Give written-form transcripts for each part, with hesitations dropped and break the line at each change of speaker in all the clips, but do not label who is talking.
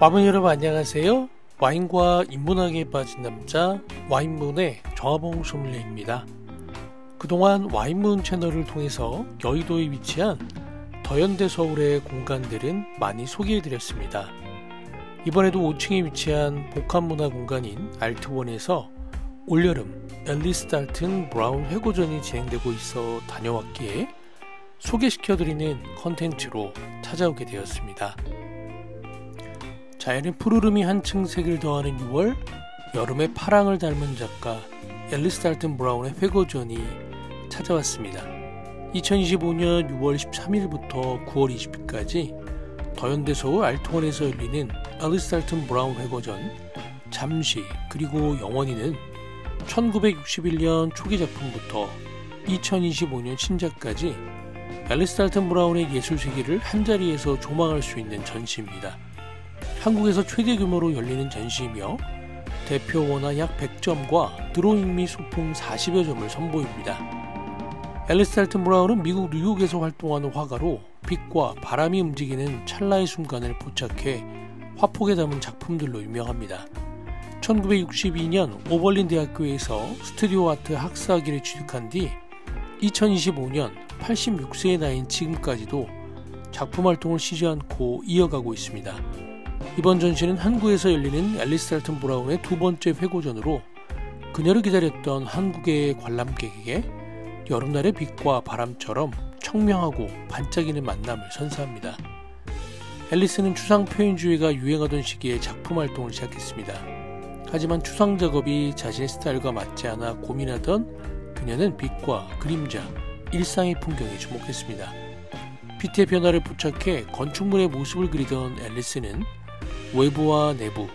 와인 여러분 안녕하세요. 와인과 인문학에 빠진 남자 와인문의 정하봉 소믈리에입니다. 그동안 와인문 채널을 통해서 여의도에 위치한 더현대 서울의 공간들은 많이 소개해드렸습니다. 이번에도 5층에 위치한 복합문화 공간인 알트원에서 올여름 앨리스 달튼 브라운 회고전이 진행되고 있어 다녀왔기에 소개시켜드리는 컨텐츠로 찾아오게 되었습니다. 자연의 푸르름이 한층 색을 더하는 6월, 여름의 파랑을 닮은 작가 앨리스 달튼 브라운의 회고전이 찾아왔습니다. 2025년 6월 13일부터 9월 20일까지 더현대 서울 알트원에서 열리는 앨리스 달튼 브라운 회고전 잠시 그리고 영원히는 1961년 초기 작품부터 2025년 신작까지 앨리스 달튼 브라운의 예술 세계를 한자리에서 조망할 수 있는 전시입니다. 한국에서 최대 규모로 열리는 전시이며 대표 원화 약 100점과 드로잉 및 소품 40여 점을 선보입니다. 앨리스 달튼 브라운은 미국 뉴욕에서 활동하는 화가로 빛과 바람이 움직이는 찰나의 순간을 포착해 화폭에 담은 작품들로 유명합니다. 1962년 오벌린 대학교에서 스튜디오 아트 학사학위를 취득한 뒤 2025년 86세의 나이인 지금까지도 작품 활동을 쉬지 않고 이어가고 있습니다. 이번 전시는 한국에서 열리는 앨리스 달튼 브라운의 두 번째 회고전으로 그녀를 기다렸던 한국의 관람객에게 여름날의 빛과 바람처럼 청명하고 반짝이는 만남을 선사합니다. 앨리스는 추상 표현주의가 유행하던 시기에 작품 활동을 시작했습니다. 하지만 추상 작업이 자신의 스타일과 맞지 않아 고민하던 그녀는 빛과 그림자, 일상의 풍경에 주목했습니다. 빛의 변화를 포착해 건축물의 모습을 그리던 앨리스는 외부와 내부,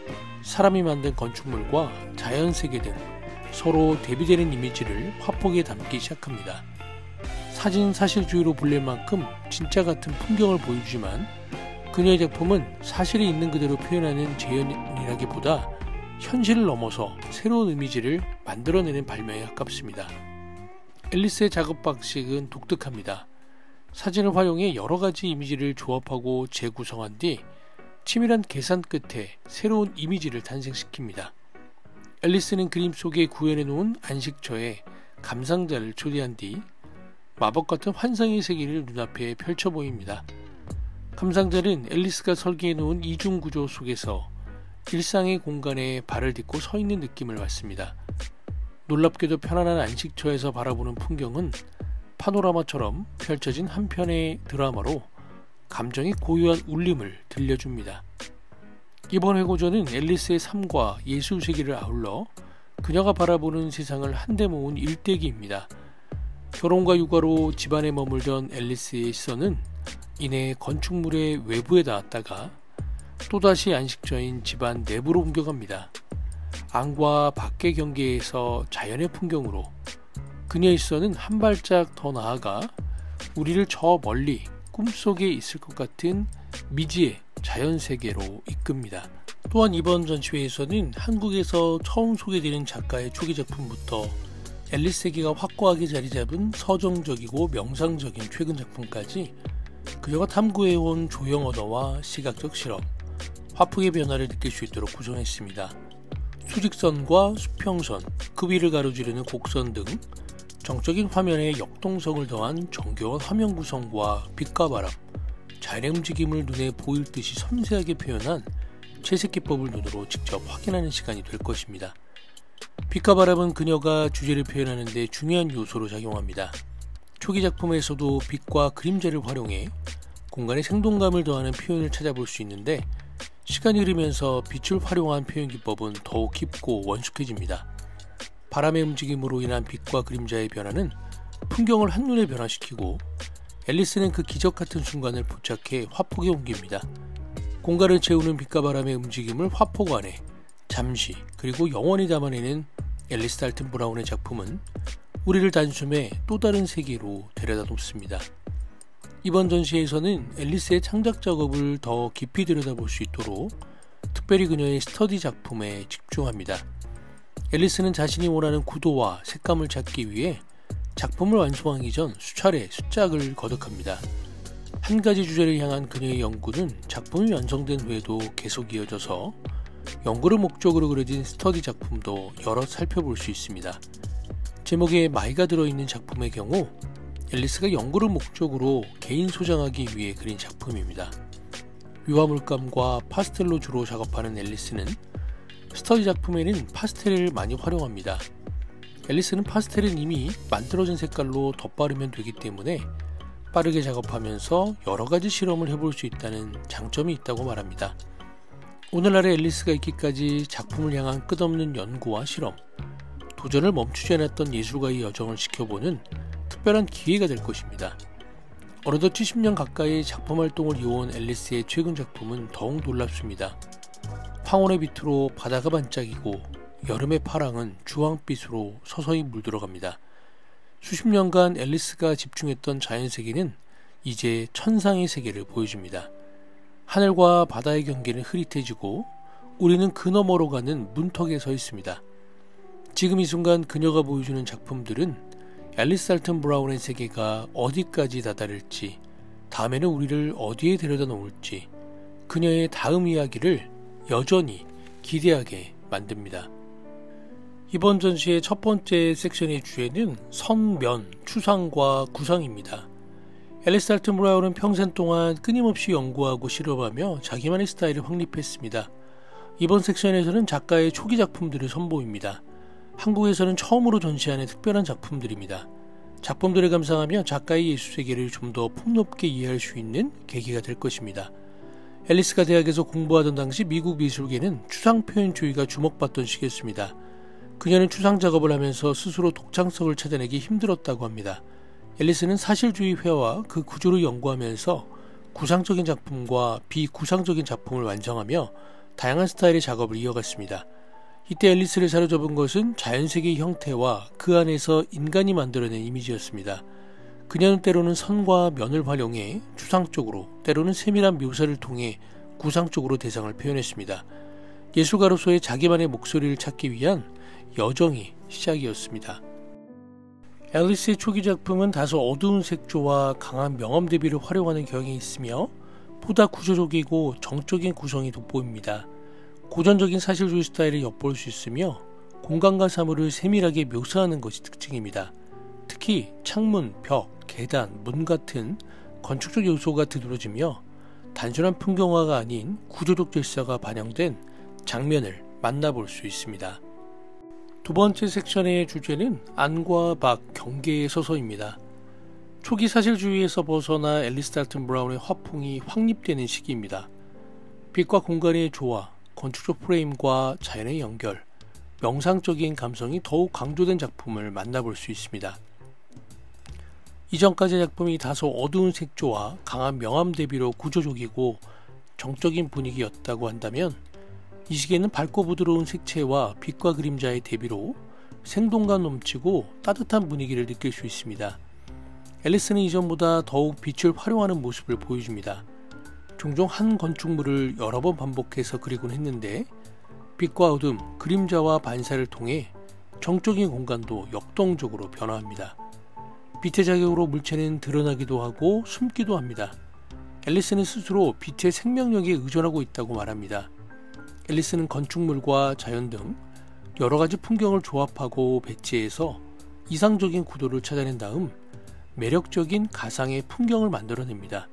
사람이 만든 건축물과 자연세계 등 서로 대비되는 이미지를 화폭에 담기 시작합니다. 사진 사실주의로 불릴 만큼 진짜 같은 풍경을 보여주지만 그녀의 작품은 사실이 있는 그대로 표현하는 재현이라기보다 현실을 넘어서 새로운 이미지를 만들어내는 발명에 가깝습니다. 앨리스의 작업 방식은 독특합니다. 사진을 활용해 여러가지 이미지를 조합하고 재구성한 뒤 치밀한 계산 끝에 새로운 이미지를 탄생시킵니다. 앨리스는 그림 속에 구현해놓은 안식처에 감상자를 초대한 뒤 마법 같은 환상의 세계를 눈앞에 펼쳐 보입니다. 감상자는 앨리스가 설계해놓은 이중구조 속에서 일상의 공간에 발을 딛고 서 있는 느낌을 받습니다. 놀랍게도 편안한 안식처에서 바라보는 풍경은 파노라마처럼 펼쳐진 한 편의 드라마로 감정의 고유한 울림을 들려줍니다. 이번 회고전은 앨리스의 삶과 예술 세계를 아울러 그녀가 바라보는 세상을 한데 모은 일대기입니다. 결혼과 육아로 집안에 머물던 앨리스의 시선은 이내 건축물의 외부에 닿았다가 또다시 안식처인 집안 내부로 옮겨갑니다. 안과 밖의 경계에서 자연의 풍경으로 그녀의 시선은 한 발짝 더 나아가 우리를 저 멀리 꿈속에 있을 것 같은 미지의 자연세계로 이끕니다. 또한 이번 전시회에서는 한국에서 처음 소개되는 작가의 초기 작품부터 앨리스 세계가 확고하게 자리잡은 서정적이고 명상적인 최근 작품까지 그녀가 탐구해온 조형 언어와 시각적 실험, 화풍의 변화를 느낄 수 있도록 구성했습니다. 수직선과 수평선, 그 위를 가로지르는 곡선 등 정적인 화면에 역동성을 더한 정교한 화면 구성과 빛과 바람, 자연의 움직임을 눈에 보일 듯이 섬세하게 표현한 채색 기법을 눈으로 직접 확인하는 시간이 될 것입니다. 빛과 바람은 그녀가 주제를 표현하는 데 중요한 요소로 작용합니다. 초기 작품에서도 빛과 그림자를 활용해 공간의 생동감을 더하는 표현을 찾아볼 수 있는데 시간이 흐르면서 빛을 활용한 표현 기법은 더욱 깊고 원숙해집니다. 바람의 움직임으로 인한 빛과 그림자의 변화는 풍경을 한눈에 변화시키고 앨리스는 그 기적 같은 순간을 포착해 화폭에 옮깁니다. 공간을 채우는 빛과 바람의 움직임을 화폭 안에 잠시 그리고 영원히 담아내는 앨리스 달튼 브라운의 작품은 우리를 단숨에 또 다른 세계로 데려다 놓습니다. 이번 전시에서는 앨리스의 창작 작업을 더 깊이 들여다볼 수 있도록 특별히 그녀의 스터디 작품에 집중합니다. 앨리스는 자신이 원하는 구도와 색감을 찾기 위해 작품을 완성하기 전 수차례 숫작을 거듭합니다. 한 가지 주제를 향한 그녀의 연구는 작품이 완성된 후에도 계속 이어져서 연구를 목적으로 그려진 스터디 작품도 여러 살펴볼 수 있습니다. 제목에 마이가 들어있는 작품의 경우 앨리스가 연구를 목적으로 개인 소장하기 위해 그린 작품입니다. 유화물감과 파스텔로 주로 작업하는 앨리스는 스터디 작품에는 파스텔을 많이 활용합니다. 앨리스는 파스텔은 이미 만들어진 색깔로 덧바르면 되기 때문에 빠르게 작업하면서 여러가지 실험을 해볼 수 있다는 장점이 있다고 말합니다. 오늘날의 앨리스가 있기까지 작품을 향한 끝없는 연구와 실험, 도전을 멈추지 않았던 예술가의 여정을 지켜보는 특별한 기회가 될 것입니다. 어느덧 70년 가까이 작품 활동을 이어온 앨리스의 최근 작품은 더욱 놀랍습니다. 황혼의 빛으로 바다가 반짝이고 여름의 파랑은 주황빛으로 서서히 물들어갑니다. 수십 년간 앨리스가 집중했던 자연세계는 이제 천상의 세계를 보여줍니다. 하늘과 바다의 경계는 흐릿해지고 우리는 그 너머로 가는 문턱에 서 있습니다. 지금 이 순간 그녀가 보여주는 작품들은 앨리스 달튼 브라운의 세계가 어디까지 다다를지, 다음에는 우리를 어디에 데려다 놓을지, 그녀의 다음 이야기를 여전히 기대하게 만듭니다. 이번 전시의 첫 번째 섹션의 주제는 선면, 추상과 구상입니다. 앨리스 달튼 브라운은 평생 동안 끊임없이 연구하고 실험하며 자기만의 스타일을 확립했습니다. 이번 섹션에서는 작가의 초기 작품들을 선보입니다. 한국에서는 처음으로 전시하는 특별한 작품들입니다. 작품들을 감상하며 작가의 예술세계를 좀 더 폭넓게 이해할 수 있는 계기가 될 것입니다. 앨리스가 대학에서 공부하던 당시 미국 미술계는 추상표현주의가 주목받던 시기였습니다. 그녀는 추상 작업을 하면서 스스로 독창성을 찾아내기 힘들었다고 합니다. 앨리스는 사실주의 회화와 그 구조를 연구하면서 구상적인 작품과 비구상적인 작품을 완성하며 다양한 스타일의 작업을 이어갔습니다. 이때 앨리스를 사로잡은 것은 자연세계의 형태와 그 안에서 인간이 만들어낸 이미지였습니다. 그녀는 때로는 선과 면을 활용해 추상적으로, 때로는 세밀한 묘사를 통해 구상적으로 대상을 표현했습니다. 예술가로서의 자기만의 목소리를 찾기 위한 여정이 시작이었습니다. 앨리스의 초기 작품은 다소 어두운 색조와 강한 명암 대비를 활용하는 경향이 있으며 보다 구조적이고 정적인 구성이 돋보입니다. 고전적인 사실주의 스타일을 엿볼 수 있으며 공간과 사물을 세밀하게 묘사하는 것이 특징입니다. 특히 창문, 벽, 계단, 문 같은 건축적 요소가 두드러지며 단순한 풍경화가 아닌 구조적 질서가 반영된 장면을 만나볼 수 있습니다. 두 번째 섹션의 주제는 안과 밖 경계에 서서입니다. 초기 사실주의에서 벗어나 앨리스 달튼 브라운의 화풍이 확립되는 시기입니다. 빛과 공간의 조화, 건축적 프레임과 자연의 연결, 명상적인 감성이 더욱 강조된 작품을 만나볼 수 있습니다. 이전까지의 작품이 다소 어두운 색조와 강한 명암 대비로 구조적이고 정적인 분위기였다고 한다면 이 시기에는 밝고 부드러운 색채와 빛과 그림자의 대비로 생동감 넘치고 따뜻한 분위기를 느낄 수 있습니다. 앨리스는 이전보다 더욱 빛을 활용하는 모습을 보여줍니다. 종종 한 건축물을 여러 번 반복해서 그리곤 했는데 빛과 어둠, 그림자와 반사를 통해 정적인 공간도 역동적으로 변화합니다. 빛의 자격으로 물체는 드러나기도 하고 숨기도 합니다. 앨리스는 스스로 빛의 생명력에 의존하고 있다고 말합니다. 앨리스는 건축물과 자연 등 여러가지 풍경을 조합하고 배치해서 이상적인 구도를 찾아낸 다음 매력적인 가상의 풍경을 만들어냅니다.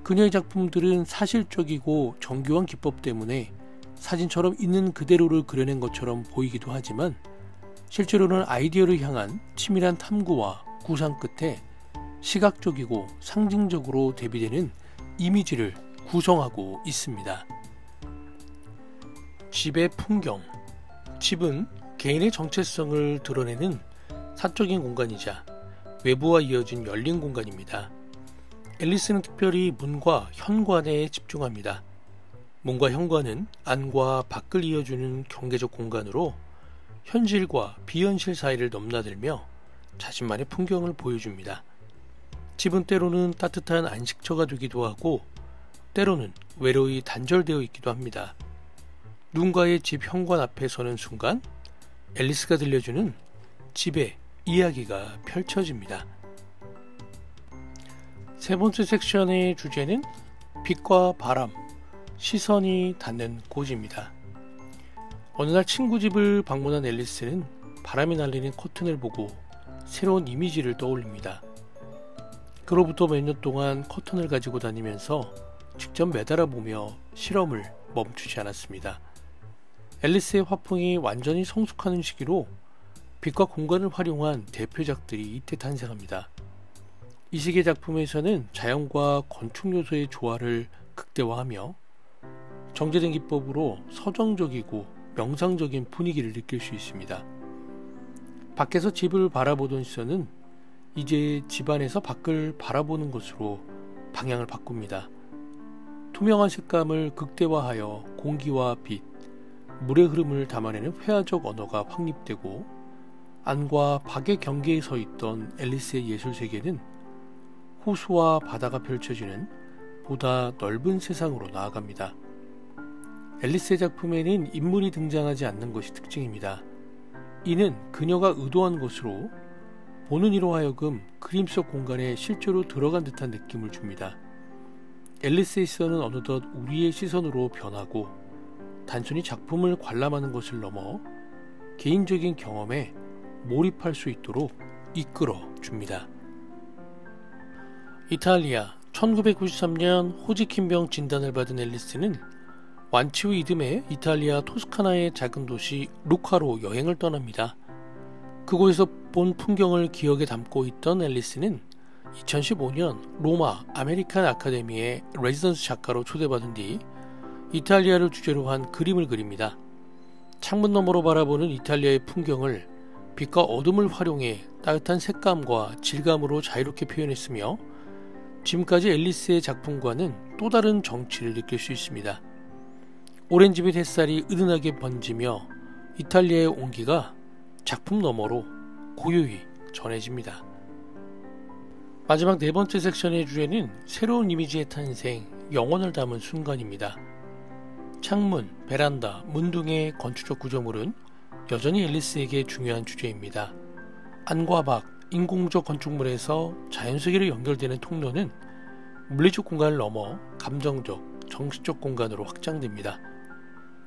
그녀의 작품들은 사실적이고 정교한 기법 때문에 사진처럼 있는 그대로를 그려낸 것처럼 보이기도 하지만 실제로는 아이디어를 향한 치밀한 탐구와 구상 끝에 시각적이고 상징적으로 대비되는 이미지를 구성하고 있습니다. 집의 풍경. 집은 개인의 정체성을 드러내는 사적인 공간이자 외부와 이어진 열린 공간입니다. 앨리스는 특별히 문과 현관에 집중합니다. 문과 현관은 안과 밖을 이어주는 경계적 공간으로 현실과 비현실 사이를 넘나들며 자신만의 풍경을 보여줍니다. 집은 때로는 따뜻한 안식처가 되기도 하고 때로는 외로이 단절되어 있기도 합니다. 누군가의 집 현관 앞에 서는 순간 앨리스가 들려주는 집의 이야기가 펼쳐집니다. 세 번째 섹션의 주제는 빛과 바람, 시선이 닿는 곳입니다. 어느 날 친구 집을 방문한 앨리스는 바람이 날리는 커튼을 보고 새로운 이미지를 떠올립니다. 그로부터 몇 년 동안 커튼을 가지고 다니면서 직접 매달아 보며 실험을 멈추지 않았습니다. 앨리스의 화풍이 완전히 성숙하는 시기로 빛과 공간을 활용한 대표작들이 이때 탄생합니다. 이 시기의 작품에서는 자연과 건축 요소의 조화를 극대화하며 정제된 기법으로 서정적이고 명상적인 분위기를 느낄 수 있습니다. 밖에서 집을 바라보던 시선은 이제 집 안에서 밖을 바라보는 것으로 방향을 바꿉니다. 투명한 색감을 극대화하여 공기와 빛, 물의 흐름을 담아내는 회화적 언어가 확립되고 안과 밖의 경계에 서 있던 앨리스의 예술 세계는 호수와 바다가 펼쳐지는 보다 넓은 세상으로 나아갑니다. 앨리스의 작품에는 인물이 등장하지 않는 것이 특징입니다. 이는 그녀가 의도한 것으로 보는 이로 하여금 그림 속 공간에 실제로 들어간 듯한 느낌을 줍니다. 앨리스의 시선은 어느덧 우리의 시선으로 변하고 단순히 작품을 관람하는 것을 넘어 개인적인 경험에 몰입할 수 있도록 이끌어 줍니다. 이탈리아 1993년 호지킨병 진단을 받은 앨리스는 완치 후 이듬해 이탈리아 토스카나의 작은 도시 루카로 여행을 떠납니다. 그곳에서 본 풍경을 기억에 담고 있던 앨리스는 2015년 로마 아메리칸 아카데미의 레지던스 작가로 초대받은 뒤 이탈리아를 주제로 한 그림을 그립니다. 창문 너머로 바라보는 이탈리아의 풍경을 빛과 어둠을 활용해 따뜻한 색감과 질감으로 자유롭게 표현했으며 지금까지 앨리스의 작품과는 또 다른 정취를 느낄 수 있습니다. 오렌지빛 햇살이 은은하게 번지며 이탈리아의 온기가 작품 너머로 고요히 전해집니다. 마지막 네 번째 섹션의 주제는 새로운 이미지의 탄생, 영혼을 담은 순간입니다. 창문, 베란다, 문 등의 건축적 구조물은 여전히 앨리스에게 중요한 주제입니다. 안과 밖, 인공적 건축물에서 자연세계로 연결되는 통로는 물리적 공간을 넘어 감정적, 정신적 공간으로 확장됩니다.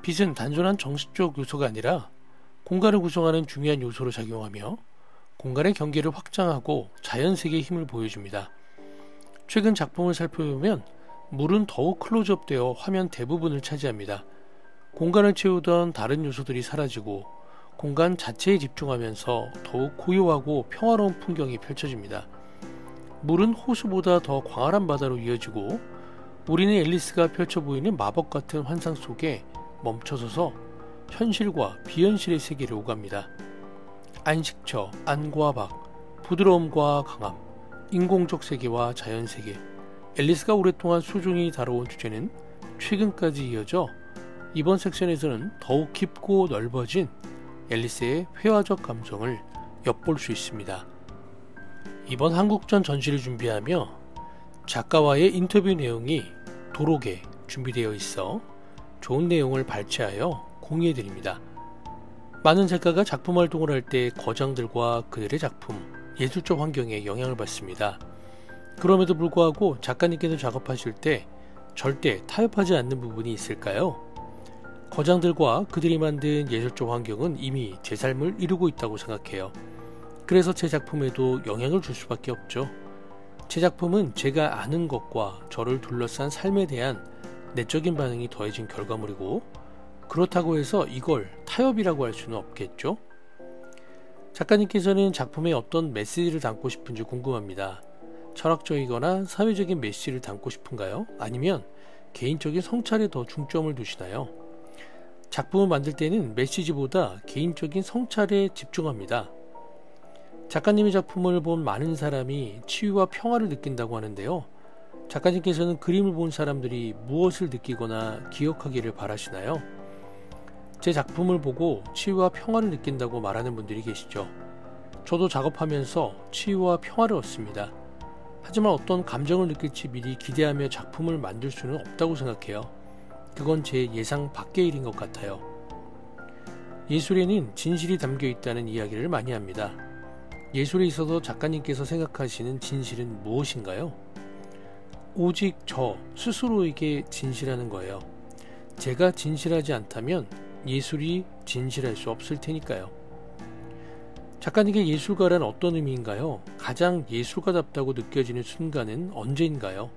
빛은 단순한 정신적 요소가 아니라 공간을 구성하는 중요한 요소로 작용하며 공간의 경계를 확장하고 자연세계의 힘을 보여줍니다. 최근 작품을 살펴보면 물은 더욱 클로즈업되어 화면 대부분을 차지합니다. 공간을 채우던 다른 요소들이 사라지고 공간 자체에 집중하면서 더욱 고요하고 평화로운 풍경이 펼쳐집니다. 물은 호수보다 더 광활한 바다로 이어지고 우리는 앨리스가 펼쳐 보이는 마법 같은 환상 속에 멈춰서서 현실과 비현실의 세계를 오갑니다. 안식처, 안과 밖, 부드러움과 강함, 인공적 세계와 자연세계, 앨리스가 오랫동안 소중히 다뤄온 주제는 최근까지 이어져 이번 섹션에서는 더욱 깊고 넓어진 앨리스의 회화적 감성을 엿볼 수 있습니다. 이번 한국전 전시를 준비하며 작가와의 인터뷰 내용이 도록에 준비되어 있어 좋은 내용을 발췌하여 공유해드립니다. 많은 작가가 작품 활동을 할 때 거장들과 그들의 작품, 예술적 환경에 영향을 받습니다. 그럼에도 불구하고 작가님께서 작업하실 때 절대 타협하지 않는 부분이 있을까요? 거장들과 그들이 만든 예술적 환경은 이미 제 삶을 이루고 있다고 생각해요. 그래서 제 작품에도 영향을 줄 수밖에 없죠. 제 작품은 제가 아는 것과 저를 둘러싼 삶에 대한 내적인 반응이 더해진 결과물이고 그렇다고 해서 이걸 타협이라고 할 수는 없겠죠. 작가님께서는 작품에 어떤 메시지를 담고 싶은지 궁금합니다. 철학적이거나 사회적인 메시지를 담고 싶은가요? 아니면 개인적인 성찰에 더 중점을 두시나요? 작품을 만들 때는 메시지보다 개인적인 성찰에 집중합니다. 작가님의 작품을 본 많은 사람이 치유와 평화를 느낀다고 하는데요. 작가님께서는 그림을 본 사람들이 무엇을 느끼거나 기억하기를 바라시나요? 제 작품을 보고 치유와 평화를 느낀다고 말하는 분들이 계시죠. 저도 작업하면서 치유와 평화를 얻습니다. 하지만 어떤 감정을 느낄지 미리 기대하며 작품을 만들 수는 없다고 생각해요. 그건 제 예상 밖의 일인 것 같아요. 예술에는 진실이 담겨 있다는 이야기를 많이 합니다. 예술에 있어서 작가님께서 생각하시는 진실은 무엇인가요? 오직 저 스스로에게 진실하는 거예요. 제가 진실하지 않다면 예술이 진실할 수 없을 테니까요. 작가님께 예술가란 어떤 의미인가요? 가장 예술가답다고 느껴지는 순간은 언제인가요?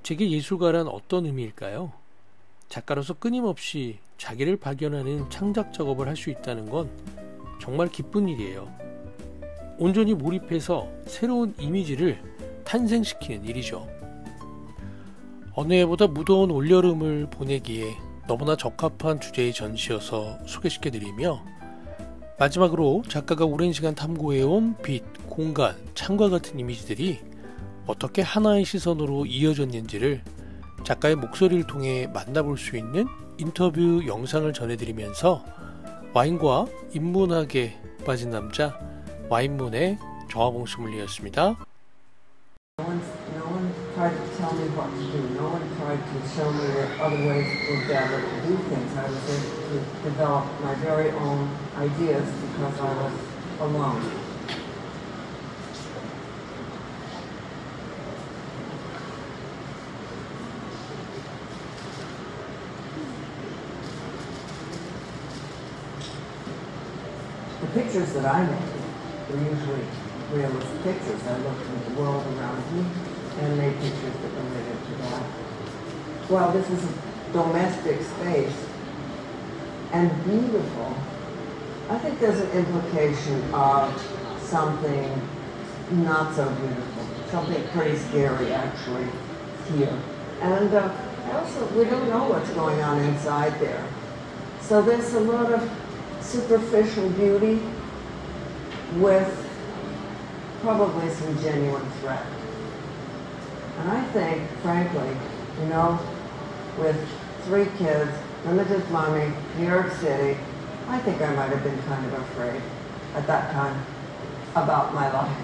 제게 예술가란 어떤 의미일까요? 작가로서 끊임없이 자기를 발견하는 창작 작업을 할 수 있다는 건 정말 기쁜 일이에요. 온전히 몰입해서 새로운 이미지를 탄생시키는 일이죠. 어느 해보다 무더운 올여름을 보내기에 너무나 적합한 주제의 전시여서 소개시켜드리며, 마지막으로 작가가 오랜 시간 탐구해온 빛, 공간, 창과 같은 이미지들이 어떻게 하나의 시선으로 이어졌는지를 작가의 목소리를 통해 만나볼 수 있는 인터뷰 영상을 전해드리면서 와인과 인문학에 빠진 남자 와인문의 정화봉 소믈리에였습니다.
No one tried to tell me what to do. No one tried to show me that other ways were better to do things. I was able to develop my very own ideas because I was alone. The pictures that I made were usually realistic pictures. I looked at the world around me and made pictures that related to that. Well, this is a domestic space and beautiful. I think there's an implication of something not so beautiful, something pretty scary actually here. And also, we don't know what's going on inside there. So there's a lot of superficial beauty with probably some genuine threat. And I think, frankly, you know, with 3 kids, limited money, New York City, I think I might have been kind of afraid at that time about my life.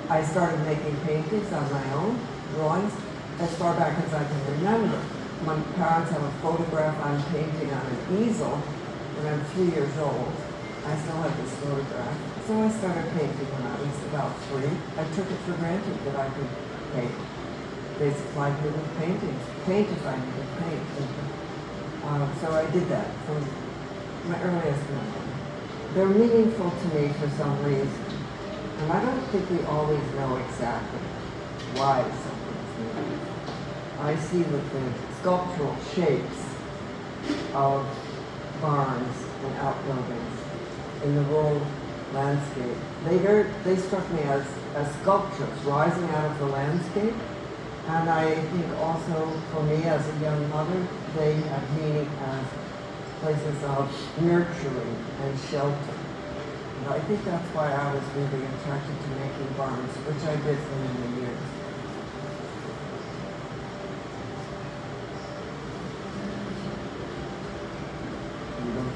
I started making paintings on my own, drawings, as far back as I can remember. My parents have a photograph I'm painting on an easel when I'm 3 years old. I still have this photograph. So I started painting when I was about 3. I took it for granted that I could paint. They supplied me with paintings. Paint if I needed paint. So I did that from my earliest memory. They're meaningful to me for some reason. And I don't think we always know exactly why something's meaningful. I see that the sculptural shapes of barns and outbuildings in the rural landscape, they struck me as sculptures rising out of the landscape. And I think also for me as a young mother, they have meaning as places of nurturing and shelter. And I think that's why I was really attracted to making barns, which I did for many years.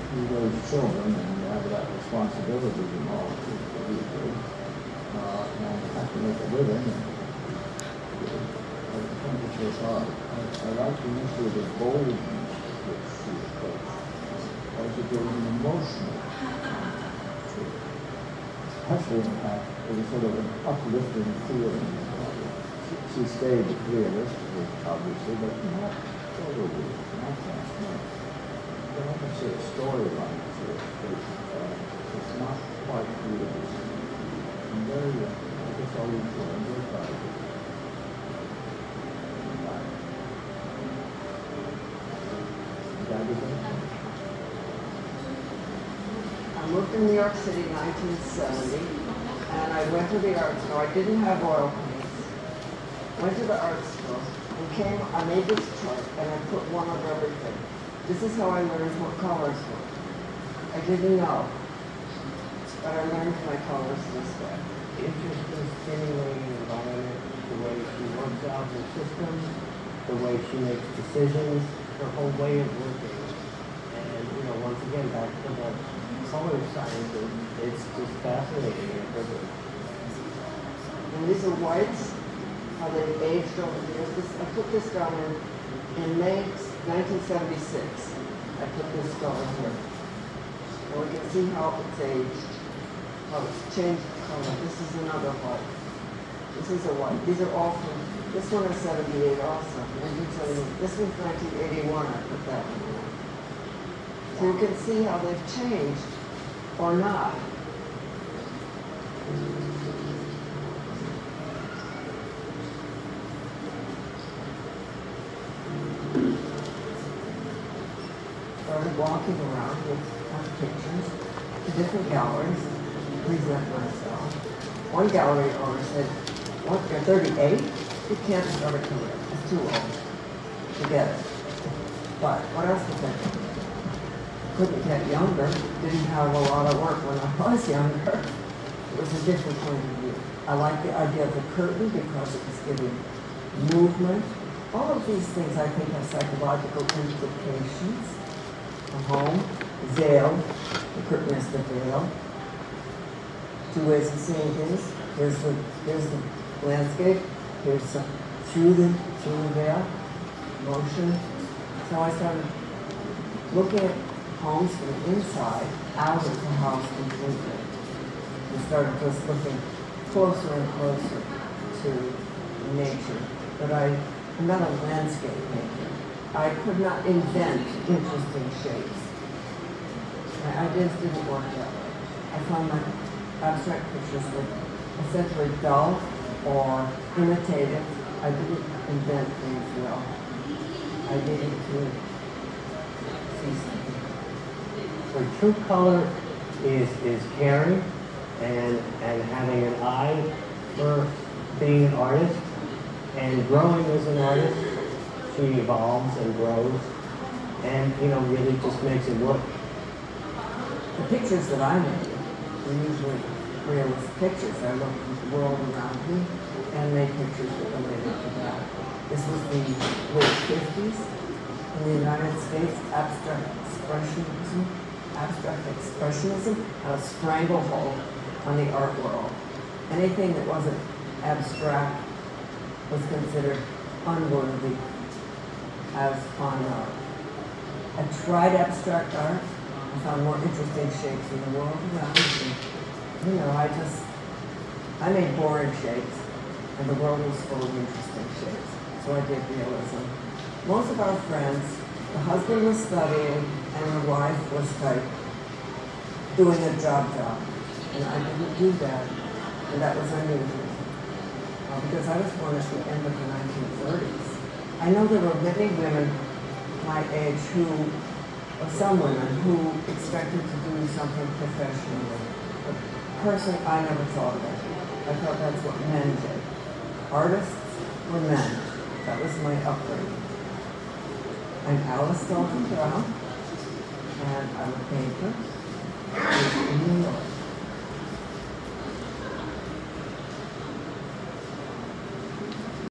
You raise children and you have that responsibility, you know, to do, and have to make a living. I like the use of the boldness which she approached, because it was an emotional truth. Especially, in fact, it was sort of an uplifting feeling. She stayed realist, obviously, but not totally, not that much. I don't want to say a storyline to it, but it's not quite realist. And very, I guess I'll enjoy it.
I moved to New York City in 1970, and I went to the art school. I didn't have oil paints. Went to the art school, and I made this chart, and I put one of everything. This is how I learned what colors were. I didn't know, but I learned my colors this way.
Interest in stimulating the environment, the way she works out her systems, the way she makes decisions, her whole way of working. And, you know, once again, back to the color sciences, it's just fascinating and perfect.
And these are whites, how they aged over the years. I put this down in May 1976. I put this stone here. And we can see how it's aged, how it's changed color. This is another white. These are white. These are all from, this one is 78 also. And usually, this one's 1981, I put that one in. So you can see how they've changed or not. Started walking around with my pictures to different galleries to present myself. One gallery owner said, "What, you're 38? You can't start a career. It's too old. Forget it." But what else was I doing? Couldn't get younger. Didn't have a lot of work when I was younger. It was a different point of view. I like the idea of the curtain because it was giving movement. All of these things I think have psychological implications. A home, veil, the curtain is the veil. Two ways of seeing things. Here's the landscape. Here's through the veil, motion. So I started looking at homes from the inside out of the house completely. And started just looking closer and closer to nature. But I'm not a landscape maker. I could not invent interesting shapes. I just didn't work that way. I found my abstract pictures were essentially dull or imitative. I didn't invent things well. I needed to see something.
So true color is caring and having an eye for being an artist and growing as an artist. She evolves and grows and, really just makes it work.
The pictures that I made were usually realist pictures. I looked at the world around me and made pictures that related to that. This was the late 50s in the United States. Abstract expressionism had a stranglehold on the art world. Anything that wasn't abstract was considered unworthy as fine art. I tried abstract art. I found more interesting shapes in the world around me. I made boring shapes, and the world was full of interesting shapes. So I did realism. Most of our friends, the husband was studying, and the wife was doing a job. And I didn't do that, and that was unusual. Because I was born at the end of the 1930s. I know there were many women my age or some women who expected to do something professionally. But personally, I never thought of it. I thought that's what men did. Artists were men. That was my upbringing. I'm Alice Dalton Brown, and I'm a painter.